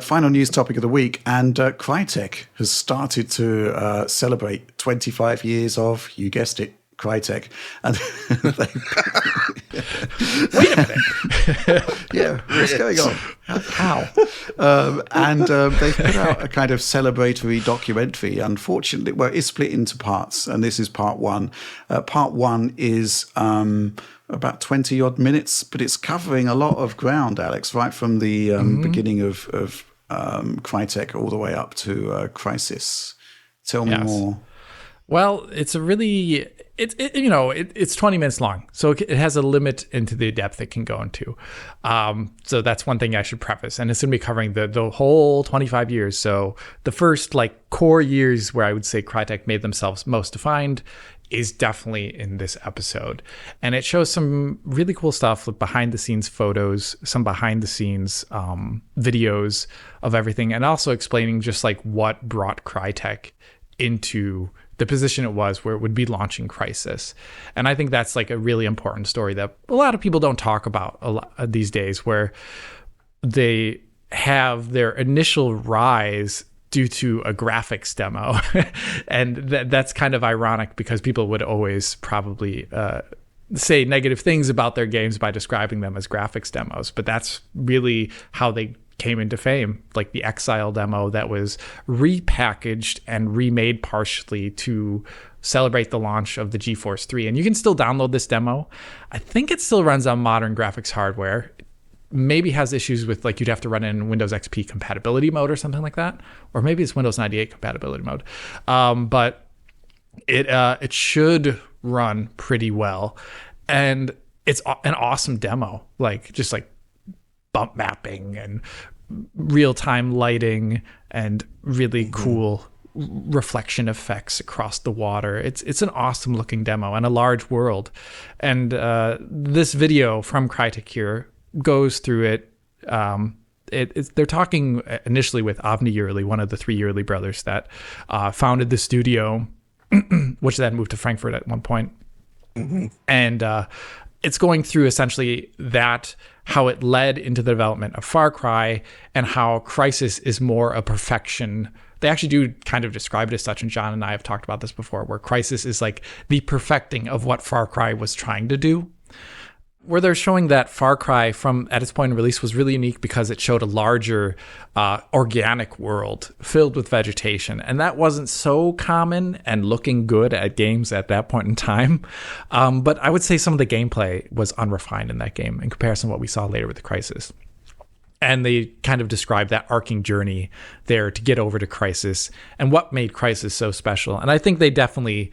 Final news topic of the week, and Crytek has started to celebrate 25 years of, you guessed it, Crytek. And Wait a minute. yeah, what's going on? How? They put out a kind of celebratory documentary. Unfortunately, well, it's split into parts, and this is part one. Part one is about 20 odd minutes, but it's covering a lot of ground, Alex, right from the beginning of Crytek all the way up to Crysis. Tell me more. Well, it's a really it's 20 minutes long, so it has a limit into the depth it can go into. So that's one thing I should preface, and it's going to be covering the whole 25 years. So the first core years where I would say Crytek made themselves most defined is definitely in this episode. And it shows some really cool stuff with behind the scenes photos, some behind the scenes videos of everything, and also explaining just what brought Crytek into the position it was where it would be launching Crysis. And I think that's a really important story that a lot of people don't talk about these days, where they have their initial rise due to a graphics demo. And that's kind of ironic because people would always probably say negative things about their games by describing them as graphics demos. But that's really how they came into fame, like the Exile demo that was repackaged and remade partially to celebrate the launch of the GeForce 3. And you can still download this demo. I think it still runs on modern graphics hardware. Maybe has issues with you'd have to run it in Windows XP compatibility mode or something like that, or maybe it's Windows 98 compatibility mode. But it should run pretty well, and it's an awesome demo. Just bump mapping and real-time lighting and really cool reflection effects across the water. It's an awesome looking demo and a large world. And this video from Crytek here goes through it. They're talking initially with Avni Yearly, one of the three Yearly brothers that founded the studio, which then moved to Frankfurt at one point. And it's going through essentially how it led into the development of Far Cry and how Crysis is more a perfection. They actually do kind of describe it as such, and John and I have talked about this before, where Crysis is the perfecting of what Far Cry was trying to do. Where they're showing that Far Cry at its point of release was really unique because it showed a larger organic world filled with vegetation. And that wasn't so common and looking good at games at that point in time. But I would say some of the gameplay was unrefined in that game in comparison to what we saw later with the Crysis. And they kind of described that arcing journey there to get over to Crysis and what made Crysis so special. And I think they definitely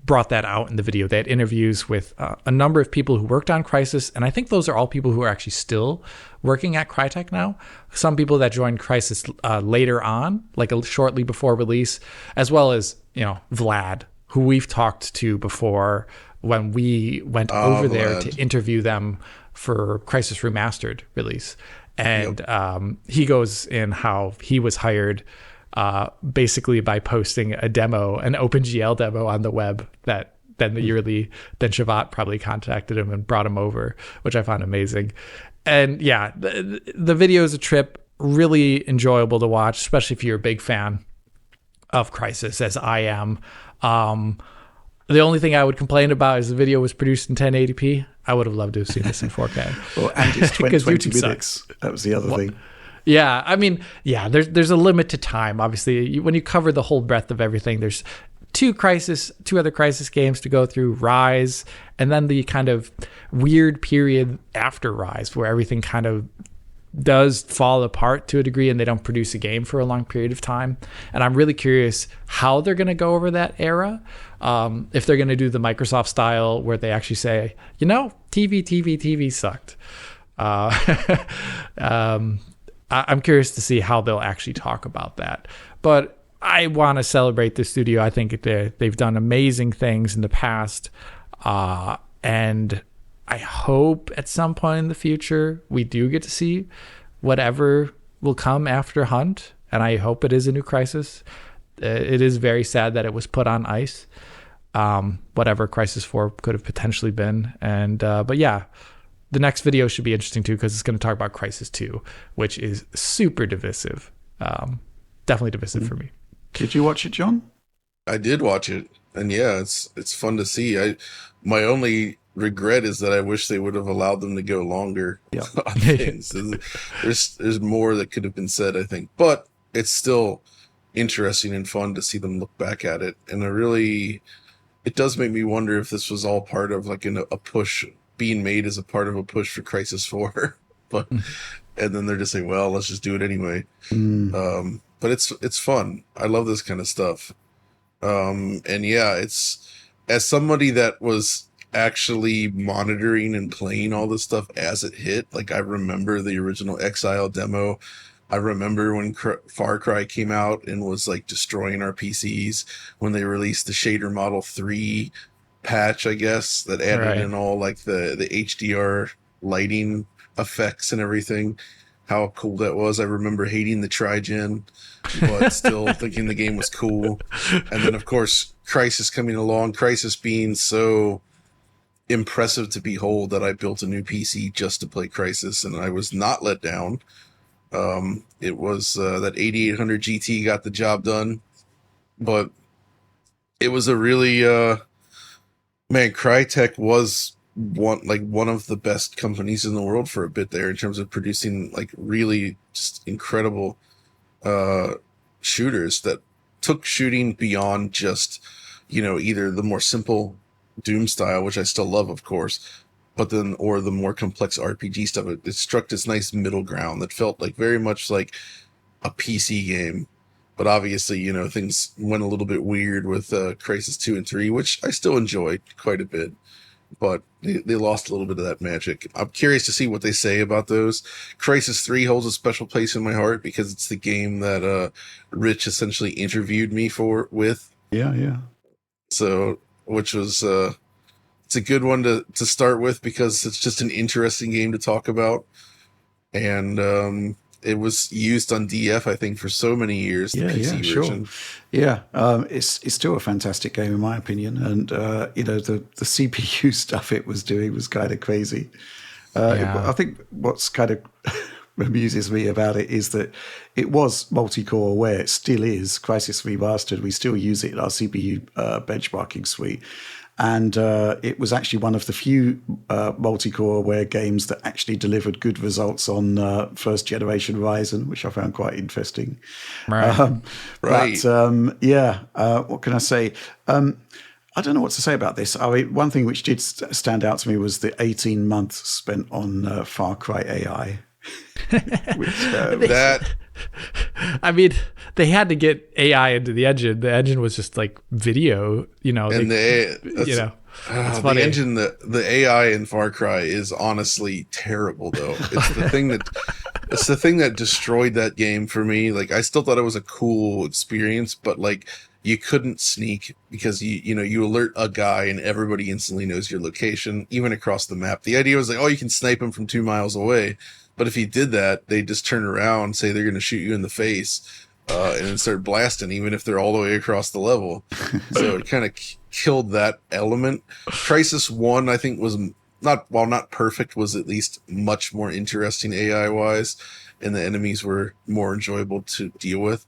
brought that out in the video. They had interviews with a number of people who worked on Crysis, and I think those are all people who are actually still working at Crytek now. Some people that joined Crysis later on, shortly before release, as well as Vlad, who we've talked to before when we went over there to interview them for Crysis Remastered release. And he goes in how he was hired basically by posting a demo, an OpenGL demo on the web that then the Yearly, then Shavat probably contacted him and brought him over, which I found amazing. And yeah, the video is a trip, really enjoyable to watch, especially if you're a big fan of Crysis, as I am. The only thing I would complain about is the video was produced in 1080p. I would have loved to have seen this in 4K. Well, and it's 20 minutes. That was the other thing. Yeah, I mean, there's a limit to time. Obviously, when you cover the whole breadth of everything, there's two other Crysis games to go through, Ryse, and then the kind of weird period after Ryse where everything kind of does fall apart to a degree and they don't produce a game for a long period of time. And I'm really curious how they're going to go over that era. If they're going to do the Microsoft style where they actually say, TV sucked. I'm curious to see how they'll actually talk about that. But I want to celebrate the studio. I think they've done amazing things in the past. And I hope at some point in the future we do get to see whatever will come after Hunt. And I hope it is a new Crysis. It is very sad that it was put on ice. Whatever Crysis 4 could have potentially been. And but yeah, the next video should be interesting too, because it's going to talk about Crysis 2, which is super divisive. Definitely divisive for me. Did you watch it, John? I did watch it, and yeah, it's fun to see. My only regret is that I wish they would have allowed them to go longer on things. There's more that could have been said, I think, but it's still interesting and fun to see them look back at it, and it does make me wonder if this was all part of like a push being made as a part of a push for Crysis 4, but and then they're just saying, well, let's just do it anyway. But it's fun. I love this kind of stuff. And yeah, it's, as somebody that was actually monitoring and playing all this stuff as it hit, like I remember the original Exile demo. I remember when Far Cry came out and was like destroying our PCs when they released the Shader Model 3 patch, I guess, that added in all like the HDR lighting effects and everything. How cool that was. I remember hating the Tri-Gen, but still thinking the game was cool. And then, of course, Crysis coming along, Crysis being so impressive to behold that I built a new PC just to play Crysis, and I was not let down. It was that 8800 GT got the job done, but it was a really, man, Crytek was one of the best companies in the world for a bit there in terms of producing like really just incredible shooters that took shooting beyond just, either the more simple Doom style, which I still love, of course, but then, or the more complex RPG stuff. It struck this nice middle ground that felt like very much like a PC game. But obviously, things went a little bit weird with Crysis 2 and 3, which I still enjoyed quite a bit. But they lost a little bit of that magic. I'm curious to see what they say about those. Crysis 3 holds a special place in my heart because it's the game that Rich essentially interviewed me with. Yeah. So, which was, it's a good one to start with because it's just an interesting game to talk about. And it was used on DF, I think, for so many years. The PC version. Sure. Yeah, it's still a fantastic game in my opinion, and the CPU stuff it was doing was kind of crazy. I think what's kind of amuses me about it is that it was multi-core aware. It still is. Crysis Remastered, we still use it in our CPU benchmarking suite. And it was actually one of the few multi-core aware games that actually delivered good results on first-generation Ryzen, which I found quite interesting. Right. But what can I say? I don't know what to say about this. I mean, one thing which did stand out to me was the 18 months spent on Far Cry AI. I mean, they had to get AI into the engine. The engine was just like video, And the engine, the AI in Far Cry is honestly terrible, though. It's the thing that destroyed that game for me. Like, I still thought it was a cool experience, but like, you couldn't sneak because you alert a guy and everybody instantly knows your location, even across the map. The idea was like, oh, you can snipe him from 2 miles away. But if you did that, they just turn around, say they're going to shoot you in the face, and then start blasting, even if they're all the way across the level. So it kind of killed that element. Crysis 1, I think, was not perfect, was at least much more interesting AI-wise, and the enemies were more enjoyable to deal with.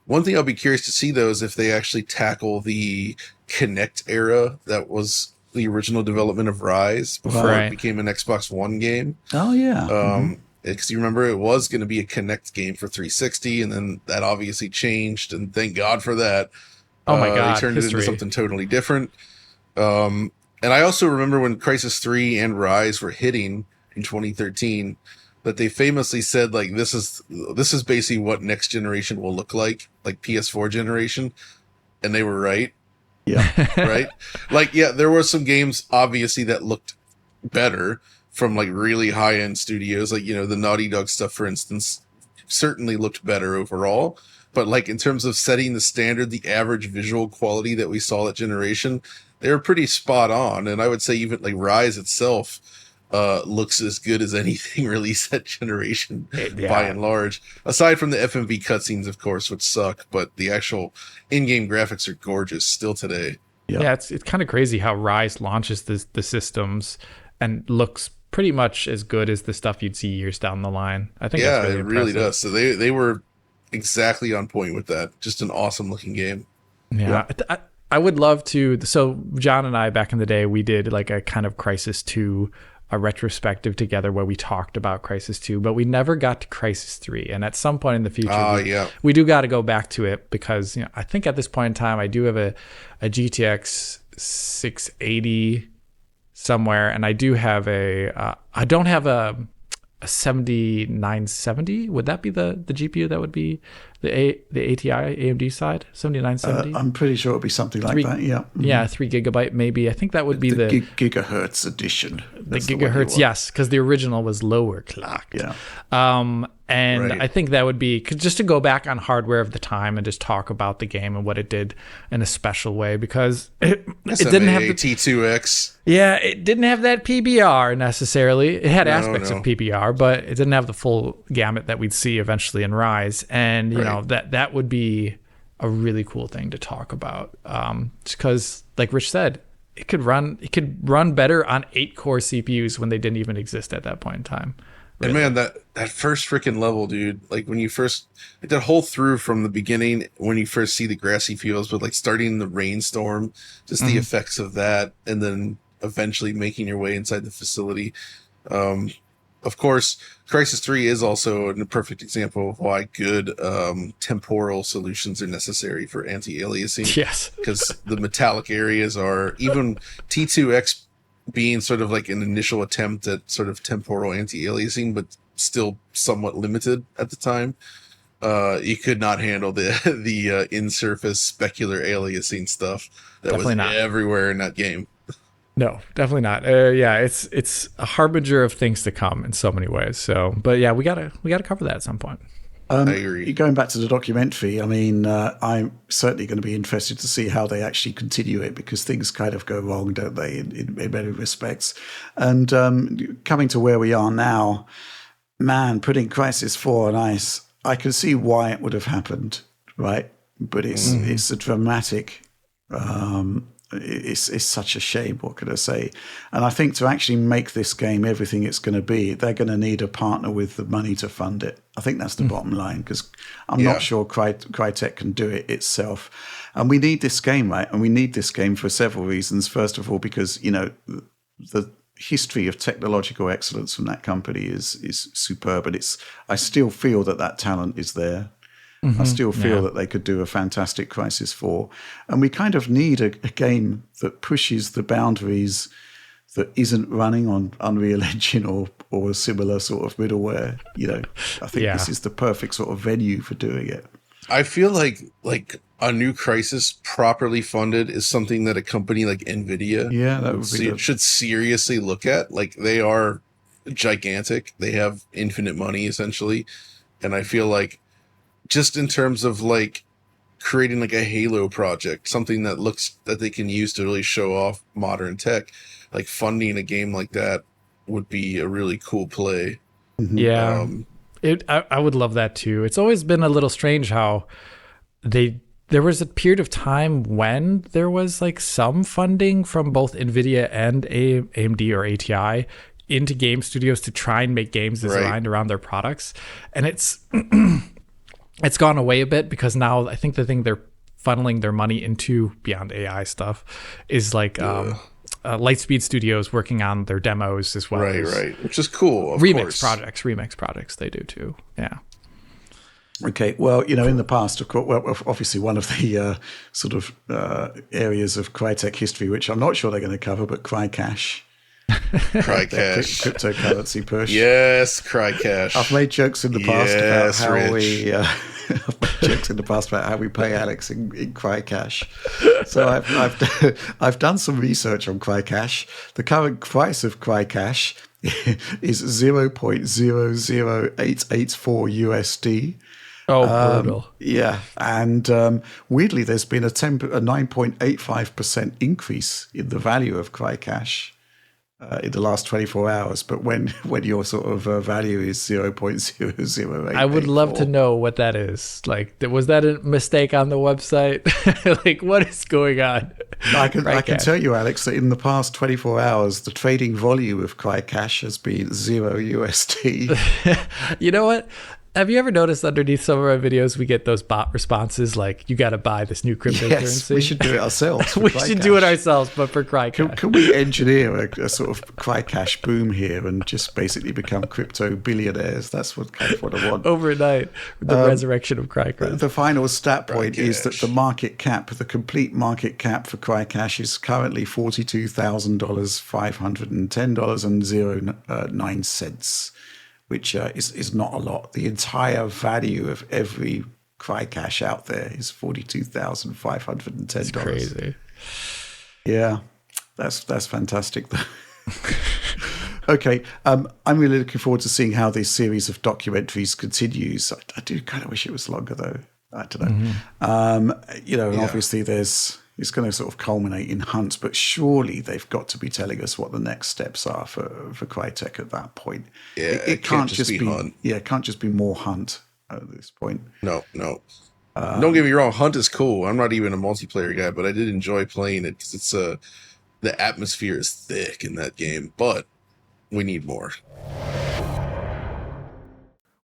One thing I'll be curious to see, though, is if they actually tackle the Kinect era that was the original development of Ryse before it became an Xbox One game. Oh, yeah. Because you remember it was going to be a Kinect game for 360, and then that obviously changed, and thank God for that. Oh my God, they turned it into something totally different. And I also remember when Crysis 3 and Ryse were hitting in 2013, that they famously said, like, this is basically what next generation will look like PS4 generation, and they were right. Yeah. Right? Like, yeah, there were some games, obviously, that looked better from, like, really high-end studios. Like, the Naughty Dog stuff, for instance, certainly looked better overall. But, like, in terms of setting the standard, the average visual quality that we saw that generation, they were pretty spot on. And I would say even, like, Ryse itself looks as good as anything released that generation by and large. Aside from the FMV cutscenes, of course, which suck, but the actual in-game graphics are gorgeous still today. Yeah, it's kind of crazy how Ryse launches the systems and looks pretty much as good as the stuff you'd see years down the line. I think Yeah, that's really it impressive. really does. So they were exactly on point with that. Just an awesome looking game. Yeah. I would love to. So John and I back in the day, we did like a kind of Crysis 2, a retrospective together where we talked about Crysis 2, but we never got to Crysis 3. And at some point in the future, we do got to go back to it because, you know, I think at this point in time, I do have a GTX 680 somewhere, and I do have I don't have a 7970. Would that be the GPU that would be the ATI AMD side? 7970. I'm pretty sure it'd be something like that. Yeah. Yeah, 3 gigabyte maybe. I think that would be the gigahertz edition. That's the gigahertz, yes, because the original was lower clocked. Yeah. And Right. I think that would be just to go back on hardware of the time and just talk about the game and what it did in a special way, because it didn't have the T2X. Yeah, it didn't have that PBR necessarily. It had aspects no. of PBR, but it didn't have the full gamut that we'd see eventually in Ryse. And you know that would be a really cool thing to talk about, just because, like Rich said, it could run better on 8-core CPUs when they didn't even exist at that point in time. And man, that first freaking level, dude, like when you first, like that whole through from the beginning, when you first see the grassy fields, but like starting in the rainstorm, just the effects of that, and then eventually making your way inside the facility. Of course, Crysis 3 is also a perfect example of why good temporal solutions are necessary for anti-aliasing. Yes. Because the metallic areas are, even T2X being sort of like an initial attempt at sort of temporal anti-aliasing, but still somewhat limited at the time. You could not handle the in-surface specular aliasing stuff that Definitely was not. everywhere in that game. No, definitely not. Yeah, it's a harbinger of things to come in so many ways. So, but yeah, we gotta cover that at some point. I agree. Going back to the documentary, I mean, I'm certainly going to be interested to see how they actually continue it, because things kind of go wrong, don't they, in many respects. And coming to where we are now, man, putting Crysis 4 on ice, I can see why it would have happened, right? But it's a dramatic. It's such a shame. What can I say? And I think to actually make this game everything it's going to be, they're going to need a partner with the money to fund it. I think that's the bottom line, because I'm not sure Crytek can do it itself. And we need this game, right? And we need this game for several reasons. First of all, because, you know, the history of technological excellence from that company is superb. And I still feel that talent is there. I still feel that they could do a fantastic Crysis 4. And we kind of need a game that pushes the boundaries, that isn't running on Unreal Engine or a similar sort of middleware. You know, I think this is the perfect sort of venue for doing it. I feel like a new Crysis properly funded is something that a company like NVIDIA that would be should seriously look at. Like, they are gigantic. They have infinite money, essentially. And I feel like, just in terms of like creating like a Halo project, something that they can use to really show off modern tech, like funding a game like that would be a really cool play. Yeah, I would love that too. It's always been a little strange how there was a period of time when there was like some funding from both NVIDIA and AMD or ATI into game studios to try and make games designed around their products, and it's gone away a bit, because now I think the thing they're funneling their money into beyond AI stuff is like Lightspeed Studios working on their demos as well. Right, which is cool. Remix projects they do too. Yeah. Okay, well, you know, in the past, of course, well, obviously one of the sort of areas of Crytek history, which I'm not sure they're going to cover, but CryCash. CryCash. Cryptocurrency push. Yes, CryCash. I've made jokes in the past about how Rich. we pay Alex in CryCash. So I've done some research on CryCash. The current price of CryCash is 0.00884 USD. Oh, brutal. Yeah, and weirdly, there's been a 9.85% increase in the value of CryCash in the last 24 hours. But when your sort of value is 0.008, I would love to know what that is. Like, was that a mistake on the website? Like, what is going on? I can CryCash. tell you, Alex, that in the past 24 hours, the trading volume of CryCash has been 0 USD. You know what? Have you ever noticed underneath some of our videos we get those bot responses like, you got to buy this new cryptocurrency? Yes, we should do it ourselves. We should do it ourselves, but for CryCash. Can we engineer a sort of CryCash boom here and just basically become crypto billionaires? That's what I want. Overnight, the resurrection of CryCash. The final stat point is that CryCash. the market cap, the complete market cap for CryCash is currently $42,000, $510.09, which is not a lot. The entire value of every CryCash out there is $42,510. It's crazy. Yeah, that's fantastic. Okay, I'm really looking forward to seeing how this series of documentaries continues. I do kind of wish it was longer, though. I don't know. And obviously it's going to sort of culminate in Hunt, but surely they've got to be telling us what the next steps are for Crytek at that point. Yeah, it can't just be Hunt. Yeah, it can't just be more Hunt at this point. No. Don't get me wrong. Hunt is cool. I'm not even a multiplayer guy, but I did enjoy playing it because the atmosphere is thick in that game. But we need more.